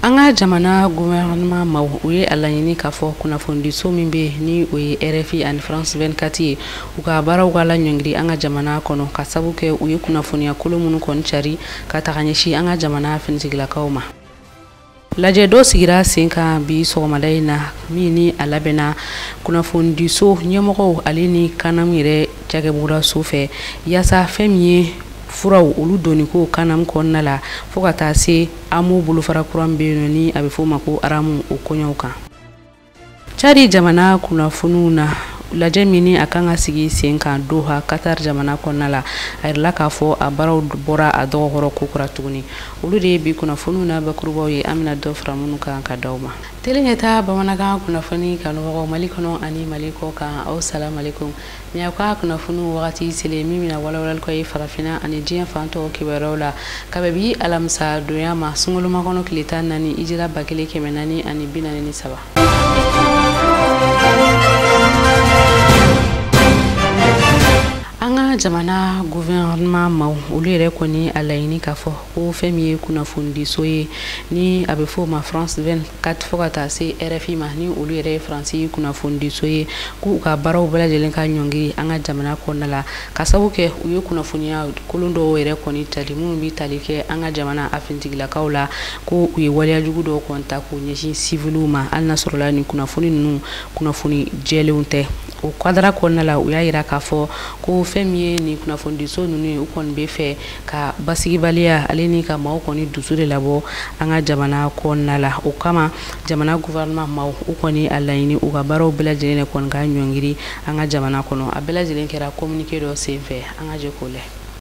Anga jamana gouvernement maw uye alayini kafo kuna fondiso mimbe ni uye RFI and France 24 uka bara ugala nyongri anga jamana kono kasabuke uye kuna fonia kolo munu kon chari katakanyeshi anga jamana finzigla kauma laje do sigira senka bi sogomalay na mini alabena kuna fondiso nyemogo alini kanamire jagebura sofe yasa femie furaw olu doni ko kanam konna la fokata se amu bulu fara kuran beno ni abe fo mako aramu o konyauka chari jamana kuna fununa la jamini akanga sigi senka doha Qatar jamana konna la ayla ka fo abaraw bora ado horo kukura tuguni olu de bi kuna fununa bakrubo ye amina do framunu ka dawma telengeta bamanaga kuna fani kanu malikono ani maliko ka aw salam alaikum miya kwa kuna funu wakati sele mimi na wala ko farafina ani jiya fanto kibarola kabebi alamsa doyama sungulu makono kilita nani ijira bakile kemenani ani binani ni saba anga jamana gouvernement maw ulire ko ni alayni kafo ko femi kuna fundi soye ni abefo ma France 24 fogata se RFI ma ni ulire France kuna fundi soye ku ka baraw bala jelen ka nyongi anga jamana ko nala kasabuke uyo kuna funia kulundo were ko ni talimu bi talike anga jamana afintigla kaula ko uye waliya jugudo ko nta ko nyeshi civiluma al nasrula ni kuna funi nu kuna funi jelunte o kwadra ko nala uya ira kafo ko femie ni kuna fondiso nunu ukon befe ka basigi balia aleni ka maw koni dusure labo anga jamana ko nala o kama jamana gouvernement maw ukoni alayni uga baro bela jene kon ga nyongiri anga jamana kono abela jene kera communiquer do CV anga je kole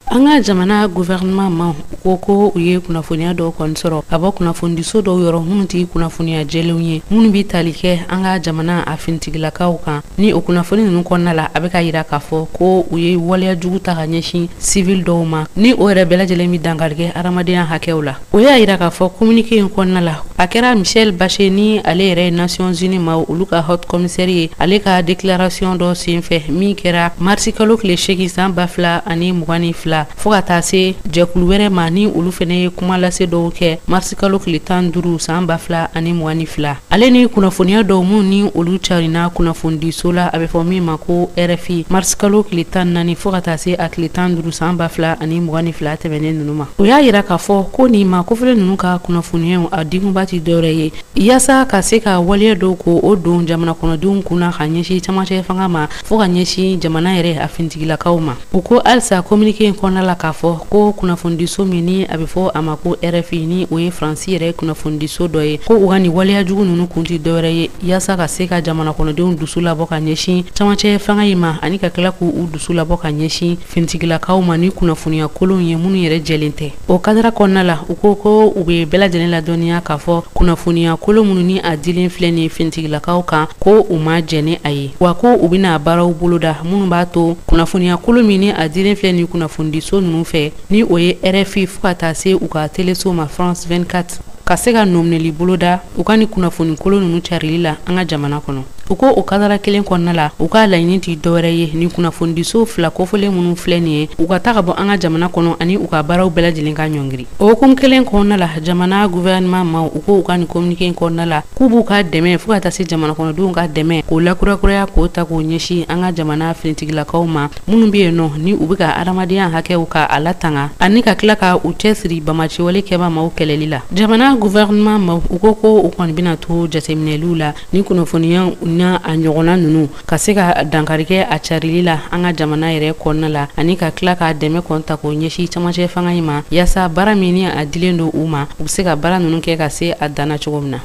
anga jamana gouvernement ma koko uye kuna fonia do konsoro abo kuna fondiso do yoro hunti kuna fonia jelunye mun bi talike anga jamana afintigila kauka ni okuna foni nun konnala abeka yira kafo ko uye waliya juguta ganyeshi civil do ma ni o rebela jelemi dangarge aramadiya hakewla uye yira kafo communiquer konnala akera Michel Bacheni ale re Nations Unies ma uluka hot commissariat ale ka déclaration do sinfe mi kera marsikalo kle sheki bafla ani mugani fla fogata se jekulu were mani ulu fene kuma lase do ke marsikalo klitan duru bafla ani mugani fla ale ni kuna fonia do mu ni ulu charina kuna fondi sola abe fomi mako RFI marsikalo klitan nani fogata se aklitan duru bafla ani mugani fla temene nunuma uya yira kafo ko ni ma ko fele nunuka kuna fonia adigu bati doreye yasa ka se ka waliya do ko o don jamana kono dun kuna kanyeshi chamache fangama foga nyeshi jamana yere afintigila kauma uko alsa communiquer kona la kafo ko kuna fondiso mini abifo amako RFI ni oye France yere kuna fondiso doye ko ugani waliya jugu nunu kunti doreye yasa ka se ka jamana kono dun dusula boka nyeshi chamache fangayima ani ka kala ku u dusula boka nyeshi fintigila kauma ni kuna fonia kolon ye munu yere jelente o kadra kona la uko ko ube bela jenela donia kafo kuna fonia kolo mununi adilin fleni fintigila kauka ko uma jene ayi wa ko ubina baraw buluda munu bato kuna fonia kolo mini adilin fleni kuna fondiso nunu fe ni oye RFI fukata se uka teleso ma France 24 kasega nomneli buluda ukani kuna foni kolo nunu charilila anga jamana kono uko ukadara kelen konnala uka layni ti doreye ni kuna fondiso fla ko fole munu fleni uka takabo anga jamana kono ani uka baraw bela jilinga nyongri o kum kelen konnala jamana gouvernement ma uko ukani communiquer konnala kubu ka deme fukata se jamana kono du ka deme ko la kura ko ta ko nyeshi anga jamana finitigila kauma munu biye no ni ubika aramadiya hake uka alatanga ani ka klaka utesri bamachi wale keba ma ukelelila jamana gouvernement ma uko ko ukon bina to jateminelula ni kuna foniyan na anyogona nunu kaseka dankarike a charilila anga jamana yere konnala ani ka klaka deme konta ko nyeshi chamache fangayima yasa baramini a dilendo uma ubseka bara nunu ke kase adana chogomna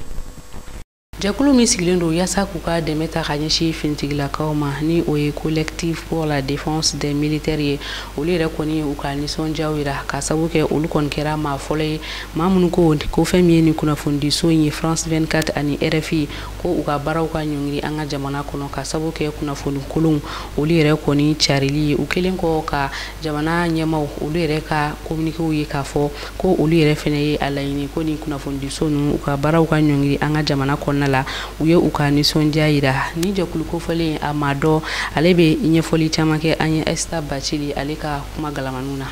Jɛkulu min sigilen don yaasa k'u ka dɛmɛ ta ka ɲɛsin finitigilakaw ma ni o ye collectif pour la défense des militaires ye olu yɛrɛ kɔni u ka nisɔndiyaw yira ka sabu kɛ olu kɔni kɛra maa fɔlɔ ye maa minnu ko fɛn min ye ni kunnafonidiso in ye France 24 ani RFI ko u ka baaraw ka ɲɔngiri an ka jamana kɔnɔ ka sabu kɛ kunnafoni kolonw olu yɛrɛ kɔni carili ye u kelen kɔ ka jamana ɲɛmaw olu yɛrɛ ka communiquéw ye k'a fɔ ko olu yɛrɛ fɛnɛ ye a laɲini ko ni kunnafonidiso ninnu u ka baaraw ka ɲɔngiri an ka jamana kɔnɔna la u ye u ka nisɔndiya yira ni jɛkulu kofɔlen a ma dɔ ale bɛ ɲɛfɔli caman kɛ an ye Esther Bacili ale ka kuma galamaniw na.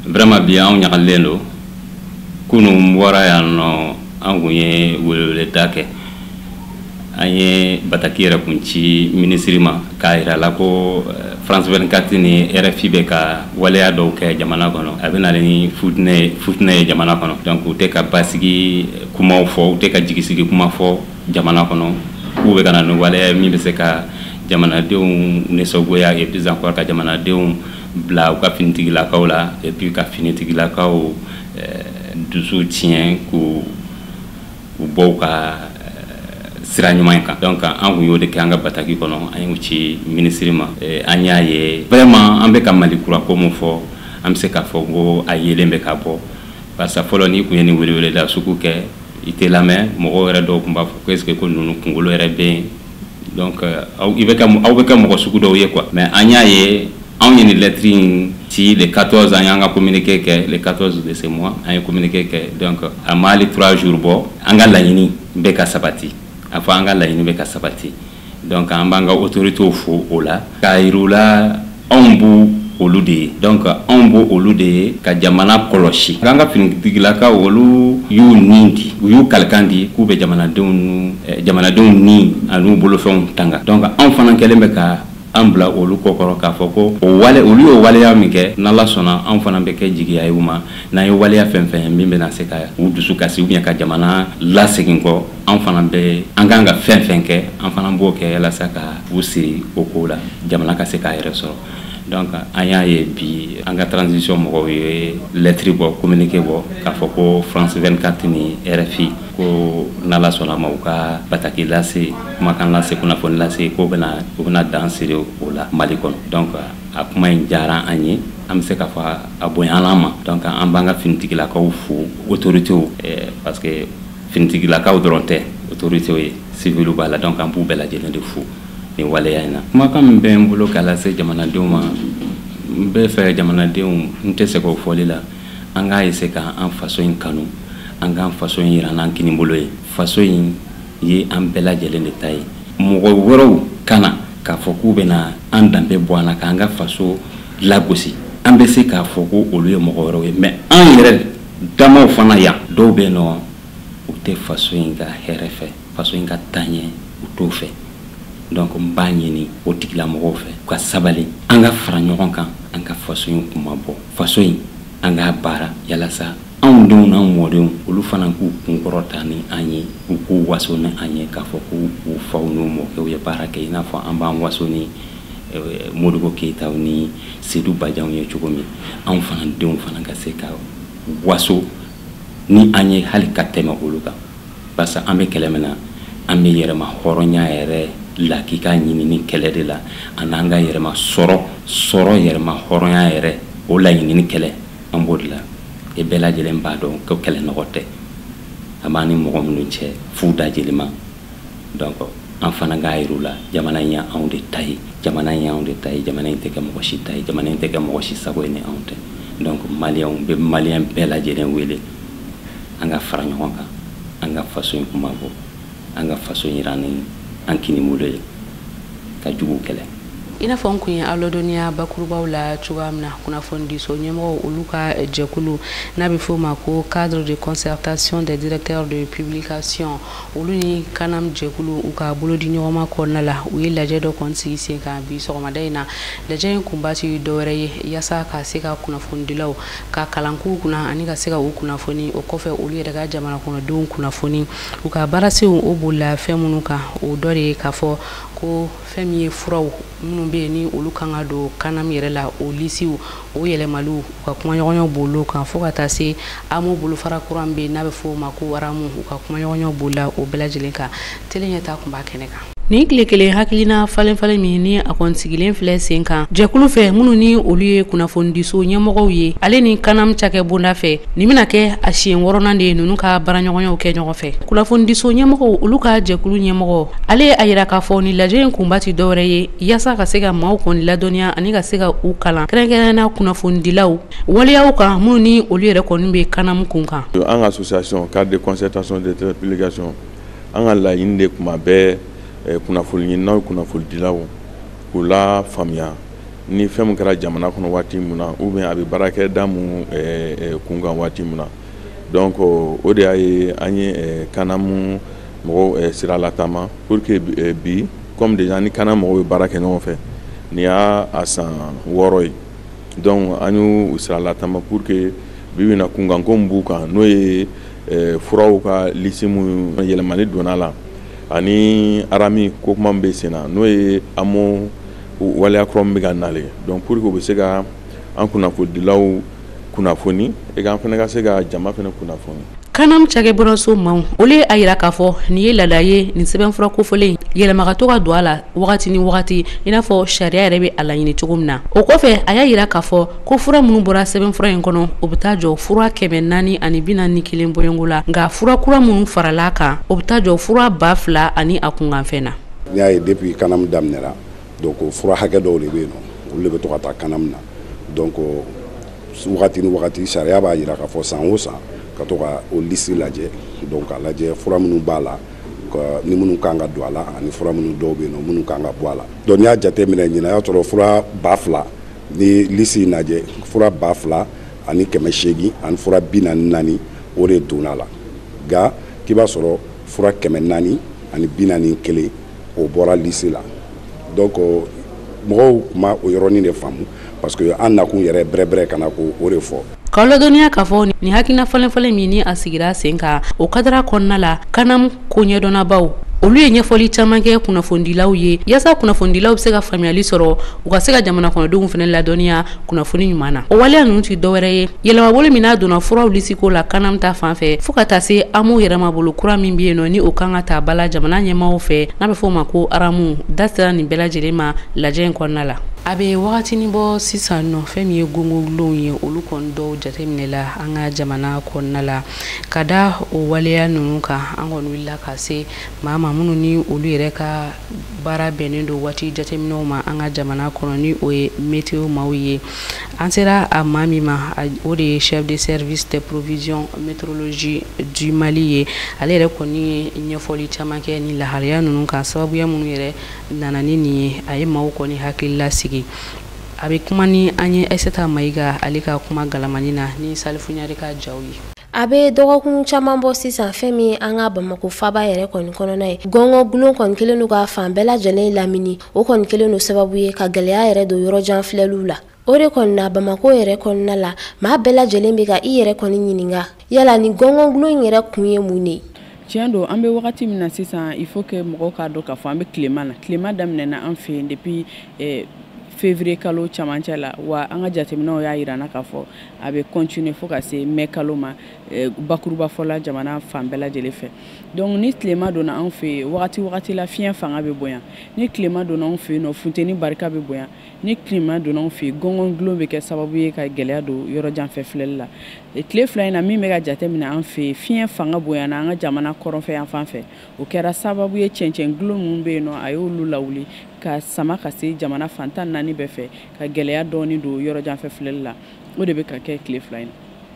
Vraiment bi anw ɲagalen don kunun bɔra yan nɔ an kun ye weleweleda kɛ an ye bataki yɛrɛ kun ci minisiri ma k'a yira la ko France 24 ni RFI bɛ ka waleya dɔw kɛ jamana kɔnɔ a bɛ na ni futinɛ ye jamana kɔnɔ donc u tɛ ka basigi kumaw fɔ u tɛ ka jigisigi kuma fɔ jamana kɔnɔ k'u bɛ ka na ni waleya min bɛ se ka jamanadenw nisɔngoya et puis encore ka jamanadenw bila u ka finitigilakaw la et puis ka finitigilakaw dusu tiɲɛ k'u bɔ u ka sira ɲuman kan donc an kun y'o de kɛ an ka bataki kɔnɔ an y'o ci minisiri ma an y'a ye vraiment an bɛ ka Mali kura ko mun fɔ an bɛ se k'a fɔ ko a yelen bɛ ka bɔ parce que fɔlɔ n'i kun ye ni weleweleda sugu kɛ i tɛ lamɛn mɔgɔw yɛrɛ dɔw tun b'a fɔ ko est ce que ko ninnu kunkolo yɛrɛ bɛ yen donc aw bɛ kɛ mɔgɔ sugu dɔw ye quoi mais an y'a ye anw ye ni lettre in ci le 14 an y'an ka communiqué kɛ le 14 de ce mois an ye communiqué kɛ donc a ma hali 3 jours bɔ an ka laɲini bɛ ka sabati a fɔ an ka laɲini bɛ ka sabati donc an b'an ka autorités fo o la k'a yir'u la anw b'u olu de ye donc anw b'o olu de ye ka jamana kɔlɔsi an ka finitigilakaw olu y'u nin di u y'u kalikan di k'u bɛ jamanadenw ni an'u bolofɛnw tanga donc anw fana kɛlen bɛ ka an bila olu kɔkɔrɔ k'a fɔ ko olu y'o waleya min kɛ n'Ala sɔnna anw fana bɛ kɛ jigiya ye u ma n'an ye waleya fɛn fɛn min bɛna se ka u dusu kasi ou bien ka jamana lasegin kɔ anw fana bɛ an kan ka fɛn fɛn kɛ an fana b'o kɛ walasa ka u siri o ko la jamana ka se k'a yɛrɛ sɔrɔ donc an y'a ye bi an ka transition mɔgɔw ye lettre bɔ communiqué bɔ k'a fɔ ko France 24 ni RFI ko n'Ala sɔnna ma u ka bataki lase kumakan lase kunnafoni lase ko u bɛna dan siri o la Mali kɔnɔ donc a kuma in diyara an ye an bɛ se k'a fɔ a bonyala ma donc an b'an ka finitigilakaw fo autorités parce que finitigilakaw dɔrɔn tɛ autorités ye civil b'a la donc an b'u bɛɛ lajɛlen de fo ni waleya in na kumakan min bɛ n bolo k'a lase jamanadenw ma n bɛ fɛ jamanadenw n tɛ se k'o fɔli la an k'a essayer ka an faso in kanu an k'an faso in yira n'an kini bolo ye faso in ye an bɛɛ lajɛlen de ta ye mɔgɔ wɛrɛw kana k'a fɔ k'u bɛna an danbe bɔ an na k'an ka faso lagosi an bɛ se k'a fɔ ko olu ye mɔgɔ wɛrɛw ye mais an yɛrɛ damaw fana yan dɔw bɛ yen nɔ u tɛ faso in ka hɛrɛ fɛ faso in ka taaɲɛ u t'o fɛ donc n b'a ɲini o tigilamɔgɔw fɛ u ka sabali an ka fara ɲɔgɔn kan an ka faso in kuma bɔ faso in an k'a baara yalasa anw denw n'anw mɔdenw olu fana k'u kunkɔrɔta ni an ye u k'u waso ni an ye k'a fɔ k'u faw n'u mɔkɛw ye baara kɛ i n'a fɔ an b'an waso ni Modibo Keyitaw ni Seydou Badianw ye cogo min anw fana denw fana ka se ka waso ni an ye hali ka tɛmɛ olu kan parce que an bɛ kɛlɛ min na an bɛ yɛrɛma hɔrɔnya yɛrɛ lakika ɲini ni kɛlɛ de la an n'an ka yɛrɛma sɔrɔ yɛrɛma hɔrɔnya yɛrɛ o laɲini ni kɛlɛ an b'o de la e bɛɛ lajɛlen b'a dɔn ko kɛlɛ nɔgɔ tɛ a b'an ni mɔgɔ minnu cɛ fu dajeli ma donc an fana k'a yir'u la jamana in y'anw de ta ye jamana in y'anw de ta ye jamana in tɛ kɛ mɔgɔ si ta ye jamana in tɛ kɛ mɔgɔ si sago ye ni anw tɛ donc maliyɛnw bɛ maliyɛn bɛɛ lajɛlen wele an ka fara ɲɔgɔn kan an ka faso in kuma bɔ an ka faso in yira ni an kini bolo ye ka jugu kɛlɛ i n'a fɔ n kun ye aw ladɔnniya bakurubaw la cogoya min na kunnafonidiso ɲɛmɔgɔw olu ka jɛkulu n'a bɛ f'o ma ko cadre de concertation des directeurs de publication olu ni kanam jɛkulu u ka bolodi ɲɔgɔnma kɔnɔna la u ye lajɛ dɔ kɔni sigi sen kan bi sɔgɔmada in na lajɛ in kunba ti dɔwɛrɛ ye yaasa ka se ka kunnafonidilaw ka kalankow kunna ani ka se ka u kunnafoni o kɔfɛ olu yɛrɛ ka jamana kɔnɔdenw kunnafoni u ka baarasenw o bolila fɛn minnu kan o dɔ de ye k'a fɔ ko fɛn min ye furaw minnu bɛ yen ni olu kan ka don kanam yɛrɛ la o lisiw o yɛlɛmaliw u ka kumaɲɔgɔnyaw b'olu kan fo ka taa se amu bolofara kura min bɛ yen n'a bɛ fɔ o ma ko aramu u ka kumaɲɔgɔnyaw b'o la o bɛɛ lajɛlen kan tele ɲɛta kun b'a kɛnɛ kan. Ni tile kelen hakilina falen min ni a kɔni sigilen filɛ sen kan jɛkulu fɛ minnu ni olu ye kunnafonidiso ɲɛmɔgɔw ye ale ni kanam cakɛ bonda fɛ nin bɛna kɛ a siɲɛ 6nan de ye ninnu ka baaraɲɔgɔnyaw kɛ ɲɔgɔn fɛ kunnafonidiso ɲɛmɔgɔw olu ka jɛkulu ɲɛmɔgɔ ale ye a yira k'a fɔ ni lajɛ in kunba ti dɔwɛrɛ ye yaasa ka se ka maaw kɔni ladɔniya ani ka se ka u kalan kɛrɛnkɛrɛnna kunnafonidilaw waleyaw kan minnu ni olu yɛrɛ kɔni bɛ kanam kun kan. An ka association cadre de concertation de publication an ka laɲini de kuma bɛɛ kunnafoni ɲininaw kunnafonidilaw k'u la faamuya ni fɛn min kɛra jamana kɔnɔ waati min na ou bien a bɛ baarakɛda mun kunkan waati min na donc o de y'a ye an ye kanamu mɔgɔw sira latama pour que bi comme déjà ni kana mɔgɔw bɛ baara kɛ ɲɔgɔn fɛ ni y'a san 6 ye donc an y'u sira latama pour que bi bɛna kunkanko min b'u kan n'o ye furaw ka lisi mun yɛlɛmani donna la ani arami ko kuma bɛ sen na n'o ye amu waleya kura min bɛ ka nale donc pour que u bɛ se ka an kunnafonidilaw kunnafoni et k'an fana ka se ka jama fana kunnafoni. Kanam cakɛbɔnaso maaw olu ye a yira k'a fɔ nin ye laada ye nin sɛbɛnfura kofɔlen yɛlɛma ka to ka don a la wagati ni wagati i n'a fɔ sariya yɛrɛ bɛ a laɲini cogo min na o kɔfɛ a y'a yira k'a fɔ ko fura minnu bɔra sɛbɛnfura in kɔnɔ o bɛ taa jɔ fura 441 bɔɲɔngo la nka fura kura minnu farala kan o bɛ taa jɔ fura 2000 ani a kunkanfɛn na. N'i y'a ye depuis kanam daminɛra donc fura hakɛ dɔw de bɛ yen nɔ olu de bɛ to ka taa kanam na donc wagati ni wagati sariya b'a yira k'a fɔ san o san ka to ka o lisi lajɛ donc a lajɛ fura minnu b'a la ni minnu kan ka don a la ani fura minnu dɔw bɛ yen nɔ minnu kan ka bɔ a la donc n'i y'a jateminɛ ɲinan y'a sɔrɔ fura 2000 ni lisi lajɛ fura 2000 ani 800 ani fura 44 o de donna la nka k'i b'a sɔrɔ fura 400 ani 41 o bɔra lisi la donc mɔgɔw ma o yɔrɔnin de faamu parce que an nakun yɛrɛ brɛbrɛ kana ko o de fɔ. K'aw ladɔnniya k'a fɔ ni hakilina falen min ni a sigira sen kan o kadara kɔnɔna la kanam ko ɲɛdɔnnabaw olu ye ɲɛfɔli caman kɛ kunnafonidilaw ye yaasa kunnafonidilaw bɛ se ka faamuyali sɔrɔ u ka se ka jamana kɔnɔdenw fana ladɔnniya kunnafoni ɲuman na o waleya ninnu ti dɔwɛrɛ ye yɛlɛmabolo min n'a donna furaw lisiko la kanam ta fan fɛ fo ka taa se amu yɛrɛmabolo kura min bɛ yen nɔ ni o kan ka ta bala jamana ɲɛmaaw fɛ n'a bɛ fɔ o ma ko aramu da sera nin bɛɛ lajɛlen ma lajɛ in kɔnɔna la. A bɛ wagatini bɔ sisan nɔ fɛn min ye gongolonw ye olu kɔni dɔw jateminɛ la an ka jamana kɔnɔna la ka da o waleya ninnu kan an kɔni wulila ka se maa minnu ni olu yɛrɛ ka baara bɛnnen don waati jateminɛw ma an ka jamana kɔnɔ ni o ye météo maaw ye an sera a maa min ma o de ye chef de service de provision météorologie du Mali ye ale yɛrɛ kɔni ye ɲɛfɔli caman kɛ ni lahalaya ninnu kan sababuya minnu yɛrɛ nana ni nin ye a ye maaw kɔni hakili lasigi a bɛ kuma ni an ye Aissata Mayiga ale ka kuma galamani na ni Salifu Ɲare ka jaw ye. A bɛ dɔgɔkun caman bɔ sisan fɛn min an ka Bamako faba yɛrɛ kɔni kɔnɔna ye gɔngɔ gulon kɔni kelen don ka fan bɛɛ lajɛlen lamini o kɔni kelen don sababu ye ka gɛlɛya yɛrɛ don yɔrɔ jan filɛliw la o de kɔni na Bamako yɛrɛ kɔnɔna la maa bɛɛ lajɛlen bɛ ka i yɛrɛ kɔni ɲininka yala ni gɔngɔ gulon in yɛrɛ kun ye mun de? Tiɲɛ don an bɛ wagati min na sisan il faut que mɔgɔw k'a dɔn k'a fɔ an bɛ tilema na tilema daminɛna an fɛ yen depuis février kalo camancɛ la wa an ka jateminɛw y'a yira na k'a fɔ a bɛ continuer fo ka se mai kalo ma bakuruba fɔla jamana fan bɛɛ lajɛlen fɛ donc ni tilema donna an fɛ wagati la fiɲɛ fanga bɛ bonya ni tilema donna an fɛ yen nɔ funteni barika bɛ bonya ni tilema donna an fɛ gɔngɔn gulon bɛ kɛ sababu ye ka gɛlɛya don yɔrɔ janfɛ filɛli la tile fila in na min bɛ ka jateminɛ an fɛ fiɲɛ fanga bonya na an ka jamana kɔrɔnfɛ yan fan fɛ o kɛra sababu ye cɛncɛn gulon minnu bɛ yen nɔ a y'olu lawuli ka sama ka se jamana fantan naani bɛɛ fɛ ka gɛlɛya dɔɔni don yɔrɔ janfɛ filɛli la o de bɛ ka kɛ tile fila in na.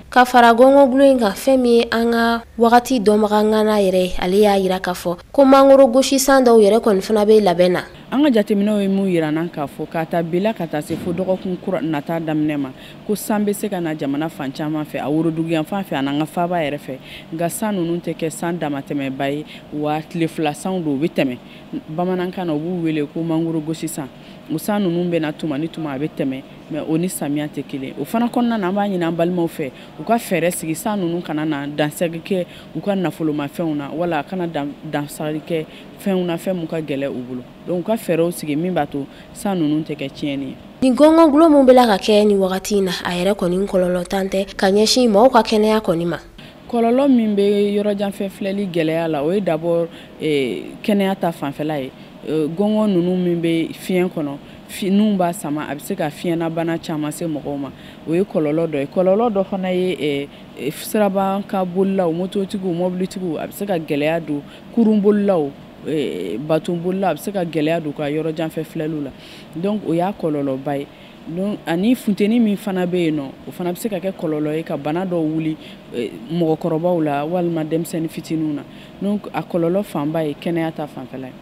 Ka fara gɔngɔ gulon in kan fɛn min ye an ka wagati dɔnbaga ŋana yɛrɛ ale y'a yira k'a fɔ ko mangoro gosi san dɔw yɛrɛ kɔni fana bɛ labɛn na. An ka jateminɛw ye mun yira na k'a fɔ k'a ta bila ka taa se fo dɔgɔkun kura nata daminɛ ma ko san bɛ se ka na jamana fan caman fɛ a worodugu yan fan fɛ a n'an ka faba yɛrɛ fɛ nka san ninnu tɛ kɛ san damatɛmɛba ye wa tile fila sanw don u bɛ tɛmɛ bamanankan na u b'u wele ko mangoro gosi san musa ninnu bɛ na tuma ni tuma a bɛ tɛmɛ mais o ni samiya tɛ kelen o fana kɔnɔna na an b'a ɲini an balimaw fɛ u ka fɛɛrɛ sigi san ninnu kana na dansagi kɛ u ka nafolomafɛnw na wala a kana dansagi kɛ fɛnw na fɛn mun ka gɛlɛ u bolo donc u ka fɛɛrɛw sigi min b'a to san ninnu tɛ kɛ tiɲɛni ye. Ni gɔngɔn gulo mun bɛla ka kɛ ni wagati in na a yɛrɛ kɔni kɔlɔlɔ tan tɛ ka ɲɛsin mɔgɔw ka kɛnɛya kɔni ma. Kɔlɔlɔ min bɛ yɔrɔjanfɛ filɛli gɛlɛya la o ye d'abord kɛnɛya ta fanfɛla ye gɔngɔn ninnu min bɛ fiɲɛ kɔnɔ n'u b'a sama a bɛ se ka fiɲɛnabana caman se mɔgɔw ma o ye kɔlɔlɔ dɔ ye kɔlɔlɔ dɔ fana ye siraban ka bolilaw mototigiw mobilitigiw a bɛ se ka gɛlɛya don kurun bolilaw baton bolilaw a bɛ se ka gɛlɛya don ka yɔrɔjanfɛ filɛliw la donc o y'a kɔlɔlɔba ye donc ani funteni min fana bɛ yen nɔ o fana bɛ se ka kɛ kɔlɔlɔ ye ka bana dɔw wuli mɔgɔkɔrɔbaw la walima denmisɛnnin fitininw na donc a kɔlɔlɔ fanba ye kɛnɛya ta fanfɛla ye.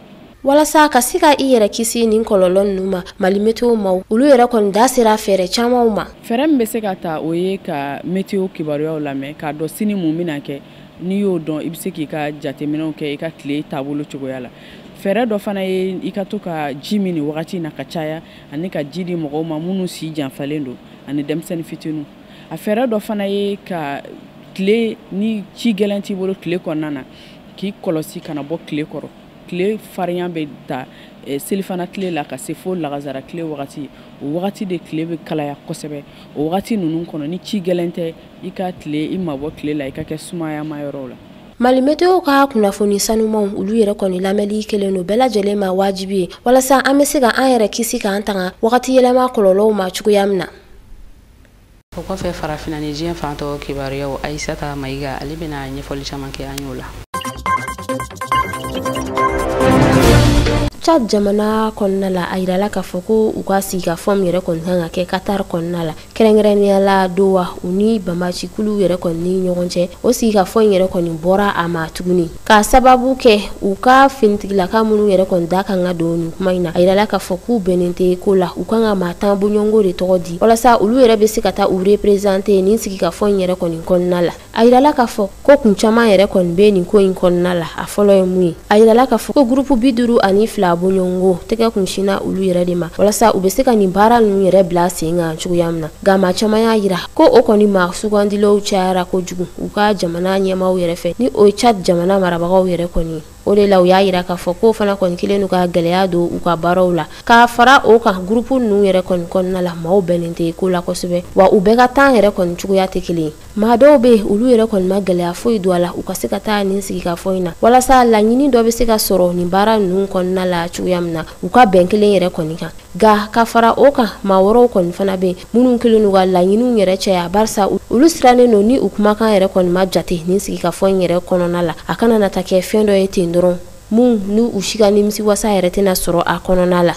Walasa ka se ka i yɛrɛ kisi nin kɔlɔlɔ ninnu ma Mali météo maaw olu yɛrɛ kɔni da sera fɛɛrɛ camanw ma. Fɛɛrɛ min bɛ se ka ta o ye ka météo kibaruyaw lamɛn k'a dɔn sini mun bɛna kɛ n'i y'o dɔn i bɛ se k'i ka jateminɛw kɛ i ka tile taabolo cogoya la. Fɛɛrɛ dɔ fana ye i ka to ka ji min nin wagati in na ka caya ani ka ji di mɔgɔw ma minnu si janfalen don ani denmisɛnnin fitininw. A fɛɛrɛ dɔ fana ye ka tile ni ci gɛlɛn t'i bolo tile kɔnɔna na k'i kɔlɔsi kana bɔ tile kɔrɔ. Tile farinya bɛ ta selifana tile la ka se fo lagazara tile wagati o wagati de tile bɛ kalaya kosɛbɛ o wagati ninnu kɔnɔ ni ci gɛlɛn tɛ i ka tile i mabɔ tile la i ka kɛ sumayama yɔrɔw la. Mali météo ka kunnafoni sanumanw olu yɛrɛ kɔni lamɛnli kelen don bɛɛ lajɛlen ma wajibi ye walasa an bɛ se ka an yɛrɛ kisi k'an tanga wagati yɛlɛma kɔlɔlɔw ma cogoya min na. O kɔfɛ farafinna ni diɲɛ fan tɔw kibaruyaw Aissata Mayiga ale bɛna ɲɛfɔli caman kɛ an y'o la. Chad jamana kɔnɔna la a yirala k'a fɔ ko u ka sigikafɔ min yɛrɛ kɔni kan ka kɛ Qatar kɔnɔna la kɛrɛnkɛrɛnnenya la Doha u ni banbacikulu yɛrɛ kɔni ni ɲɔgɔn cɛ o sigikafɔ in yɛrɛ kɔni bɔra a ma tuguni ka sababu kɛ u ka finitigilaka minnu yɛrɛ kɔni da kan ka don nin kuma in na a yirala k'a fɔ k'u bɛnnen tɛ ko la u kan ka maa tan bɔɲɔgɔnko de tɔgɔ di walasa olu yɛrɛ bɛ se ka taa u représenter nin sigikafɔ in yɛrɛ kɔni kɔnɔna la a yirala k'a fɔ ko kun caman yɛrɛ kɔni bɛ nin ko in kɔnɔna la a fɔlɔ ye mun ye a yirala k'a fɔ ko groupe 52 bɔɲɔgɔnko tɛgɛ kunsina olu yɛrɛ de ma walasa u bɛ se ka nin baara ninnu yɛrɛ bila sen kan cogoya min na nka maa caman y'a yira ko o kɔni maa sugandilaw cayara kojugu u ka jamana ɲɛmaaw yɛrɛ fɛ ni o ye Chad jamana marabagaw yɛrɛ kɔni o de la u y'a yira k'a fɔ ko fana kɔni kelen n'u ka gɛlɛya don u ka baaraw la k'a fara o kan groupe ninnu yɛrɛ kɔni kɔnɔna la maaw bɛnnen tɛ ko la kosɛbɛ wa u bɛɛ ka temps yɛrɛ kɔni cogoya tɛ kelen ye maa dɔw bɛ yen olu yɛrɛ kɔni ma gɛlɛya foyi don a la u ka se ka taa nin sigikafɔ in na walasa laɲini dɔ bɛ se ka sɔrɔ nin baara ninnu kɔnɔna la cogoya min na u ka bɛn kelen yɛrɛ kɔni kan nka ka fara o kan maa wɔɔrɔw kɔni fana bɛ yen minnu kelen n'u ka laɲiniw yɛrɛ caya barisa olu sirannen don ni u kumakan yɛrɛ kɔni ma jate nin sigikafɔ in yɛrɛ kɔnɔna la a kana na ta kɛ fɛn dɔ ye ten dɔrɔn mun ni u si ka nimisiwasa yɛrɛ tɛna sɔrɔ a kɔnɔna la.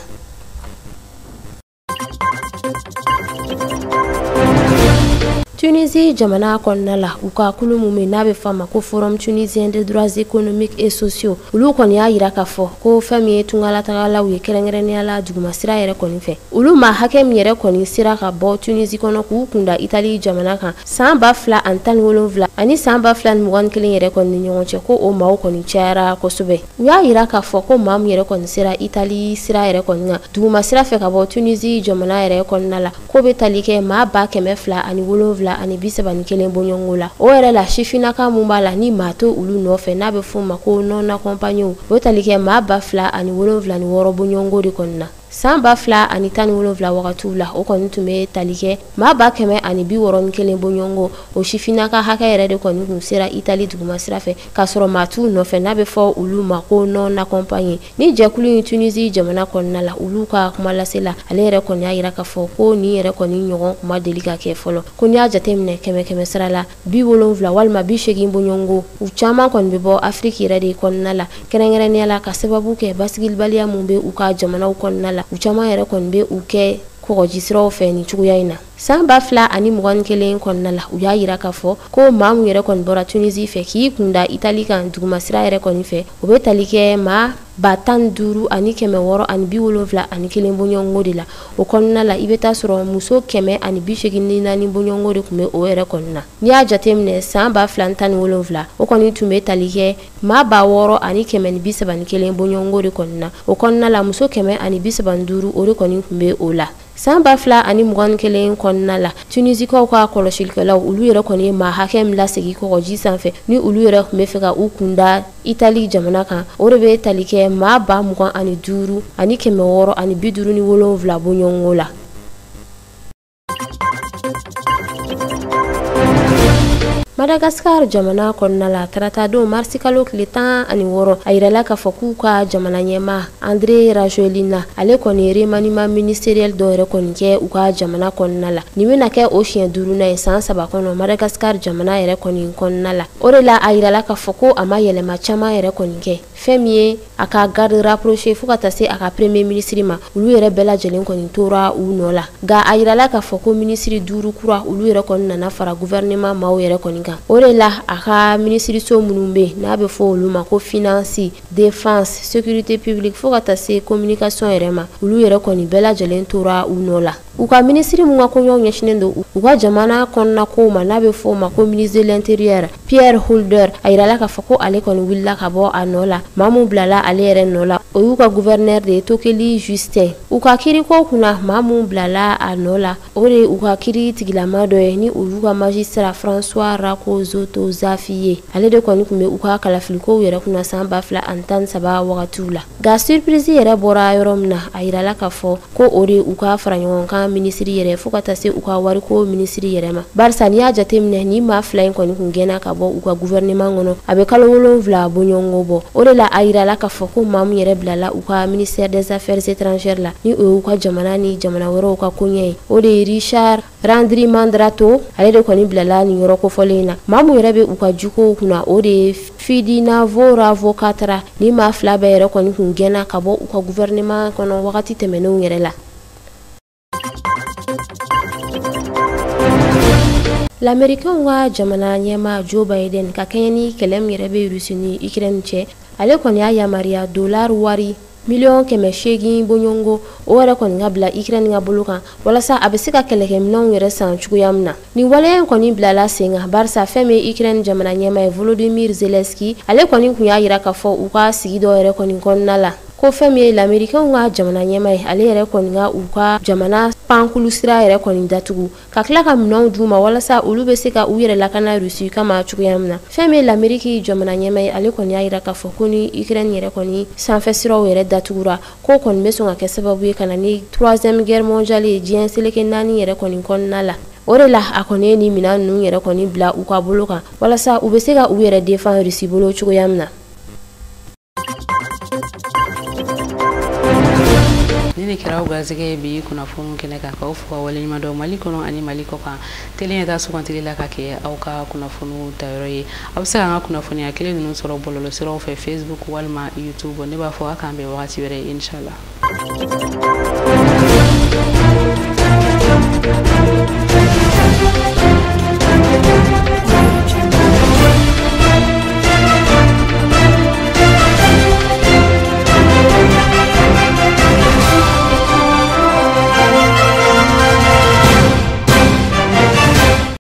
Tunisie jamana kɔnɔna la u ka kulu mun bɛ n'a bɛ f'a ma ko Forum tunisien des droits économiques et sociaux olu kɔni y'a yira k'a fɔ ko fɛn min ye tungalatagalaw ye kɛrɛnkɛrɛnnenya la duguma sira yɛrɛ kɔni fɛ olu ma hakɛ min yɛrɛ kɔni sera ka bɔ Tunisie kɔnɔ k'u kunda Italie jamana kan san 2017 ani san 2021 yɛrɛ kɔni ni ɲɔgɔn cɛ ko o maaw kɔni cayara kosɛbɛ u y'a yira k'a fɔ ko maa min yɛrɛ kɔni sera Italie sira yɛrɛ kɔni kan duguma sira fɛ ka bɔ Tunisie jamana yɛrɛ kɔnɔna la ko bɛ tali kɛ maa 207 ani 31 bɔɲɔgɔnko la o yɛrɛ la sifinaka mun b'a la ni maa to olu nɔfɛ n'a bɛ f'o ma ko non accompagné o tali kɛ maa 276 bɔɲɔgɔnko de kɔni na san 2017 wagatiw la o kɔni tun bɛ tali kɛ maa 161 bɔɲɔgɔnko o sifinaka hakɛ yɛrɛ de kɔni kun sera Italie duguma sira fɛ k'a sɔrɔ maa t'u nɔfɛ n'a bɛ fɔ olu ma ko non accompagné ni jɛkulu in Tunisie jamana kɔnɔna la olu ka kuma lasela ale yɛrɛ kɔni y'a yira k'a fɔ ko nin yɛrɛ kɔni ɲɔgɔn kuma deli ka kɛ fɔlɔ ko n'i y'a jateminɛ kɛmɛ sira la 70 walima 80 bɔɲɔgɔnko u caman kɔni bɛ bɔ Afrique yɛrɛ de kɔnɔna la kɛrɛnkɛrɛnnenya la ka sababu kɛ basigibaliya mun bɛ u ka jamanaw kɔnɔna la u caman yɛrɛ kɔni bɛ u kɛ kɔgɔjisiraw fɛ ni cogoya in na san 2021 kɔnɔna la u y'a yira k'a fɔ ko maa mun yɛrɛ kɔni bɔra Tunisie fɛ k'i kunda Italie kan duguma sira yɛrɛ kɔni fɛ o bɛ tali kɛ maa ba tan duru ani kɛmɛ wɔɔrɔ ani bi wolonfila ani kelen bɔɲɔgɔnko de la o kɔnɔna la i bɛ taa sɔrɔ muso 184 bɔɲɔgɔnko de tun bɛ o yɛrɛ kɔnɔna n'i y'a jateminɛ san 2017 o kɔni tun bɛ tali kɛ maa 600 ani 131 bɔɲɔgɔnko de kɔnɔna o kɔnɔna la muso 135 o de kɔni tun bɛ o la san 2021 kɔnɔna la tunisikaw ka kɔlɔsilikɛlaw olu yɛrɛ kɔni ye maa hakɛ min lasegi kɔgɔji sanfɛ ni olu yɛrɛ tun bɛ fɛ ka u kunda Itali jamana kan o de bɛ tali kɛ maa 25 ani 600 ani 57 bɔɲɔgɔnko la. Madagascar jamana kɔnɔna la tarata don marsi kalo tile 16 a yirala k'a fɔ k'u ka jamana ɲɛmaa André Rajoelina ale kɔni ye remaniement ministériel dɔ yɛrɛ kɔni kɛ u ka jamana kɔnɔna la nin bɛna kɛ o siɲɛ 5nan ye san 3 kɔnɔ Madagascar jamana yɛrɛ kɔni kɔnɔna la o de la a yirala k'a fɔ ko a ma yɛlɛma caman yɛrɛ kɔni kɛ fɛn min ye a ka garde rapproché fo ka taa se a ka premier ministre ma olu yɛrɛ bɛɛ lajɛlen kɔni tora u nɔ la nka a yirala k'a fɔ ko ministre 5 kura olu yɛrɛ kɔni nana fara gouvernement maaw yɛrɛ kɔni kan o de la a ka ministriso minnu bɛ n'a bɛ fɔ olu ma ko finance défense sécurité publique fo ka taa se communication yɛrɛ ma olu yɛrɛ kɔni bɛɛ lajɛlen tora u nɔ la u ka ministre mun ka kɔɲɔ ɲɛsinnen don u ka jamana kɔnɔna kow ma n'a bɛ fɔ o ma ko ministre de l'intérieur Pierre Hulder a yirala k'a fɔ ko ale kɔni wulila ka bɔ a nɔ la maa mun bilala ale yɛrɛ nɔ la o y'u ka gouverneur de ye Tokeli Justin u ka kiriko kunna maa mun bilala a nɔ la o de u ka kiri tigilama dɔ ye ni olu ka magistrat François Rakozoto Zafi ye ale de kɔni tun bɛ u ka kalafilikow yɛrɛ kunna san 2013 wagatiw la nka surprise yɛrɛ bɔra yɔrɔ min na a yirala k'a fɔ ko o de u ka fara ɲɔgɔn kan ministri yɛrɛ fo ka taa se u ka wariko ministri yɛrɛ ma barisa n'i y'a jateminɛ ni maa 2 in kɔni kun gɛnna ka bɔ u ka gouvernement kɔnɔ a bɛ kalo 7 bɔɲɔgɔnko bɔ o de la a yirala k'a fɔ ko maa min yɛrɛ bilala u ka ministère des affaires étrangères la ni o y'u ka jamana ni jamana wɛrɛw ka koɲɛ ye o de ye Richard Randrimandrato ale de kɔni bilala nin yɔrɔ kofɔlen in na maa min yɛrɛ bɛ u ka jukow kunna o de ye Fidinavo Ravokatra ni maa 2 bɛɛ yɛrɛ kɔni kun gɛnna ka bɔ u ka gouvernement kɔnɔ wagati tɛmɛnenw yɛrɛ la. L'Américain ka jamana ɲɛmaa Joe Biden ka kɛɲɛ ni kɛlɛ min yɛrɛ bɛ Russie ni Ukraine cɛ ale kɔni y'a yamaruya $1 wari $800,000 bɔɲɔgɔnko o yɛrɛ kɔni ka bila Ukraine ka bolo kan walasa a bɛ se ka kɛlɛkɛminɛnw yɛrɛ san cogoya min na nin waleya in kɔni bilala sen kan barisa fɛn min ye Ukraine jamana ɲɛmaa ye Volodymyr Zelensky ale kɔni kun y'a yira k'a fɔ u ka sigi dɔ yɛrɛ kɔni kɔnɔna la ko fɛn min ye l'Américain ka jamana ɲɛmaa ye ale yɛrɛ kɔni ka u ka jamana pankulu sira yɛrɛ kɔni datugu ka tila ka minɛnw d'u ma walasa olu bɛ se ka u yɛrɛ lakana Russie kama cogoya min na fɛn min ye l'Amérique jamana ɲɛmaa ye ale kɔni y'a yira k'a fɔ ko ni Ukraine yɛrɛ kɔni sanfɛ siraw yɛrɛ datugura ko kɔni bɛ sɔn ka kɛ sababu ye ka na ni 3e guerre mondiale ye diɲɛ seleke 4 yɛrɛ kɔni kɔnɔna la o de la a kɔni ye nin minɛn ninnu yɛrɛ kɔni bila u ka bolo kan walasa u bɛ se ka u yɛrɛ défend Russie bolo cogoya min na. Ni kɛra gazɛgɛ bi kunnafoni kɛnɛ kan k'aw fo ka waleɲuman dɔn Mali kɔnɔ ani Mali kɔ kan telen ta sugantili la ka kɛ aw ka kunnafoniw tayɔrɔ ye aw bɛ se k'an ka kunnafoniya kelen ninnu sɔrɔ bɔlɔlɔ siraw fɛ Facebook walima YouTube ne b'a fɔ a k'an bɛn wagati wɛrɛ inshallah.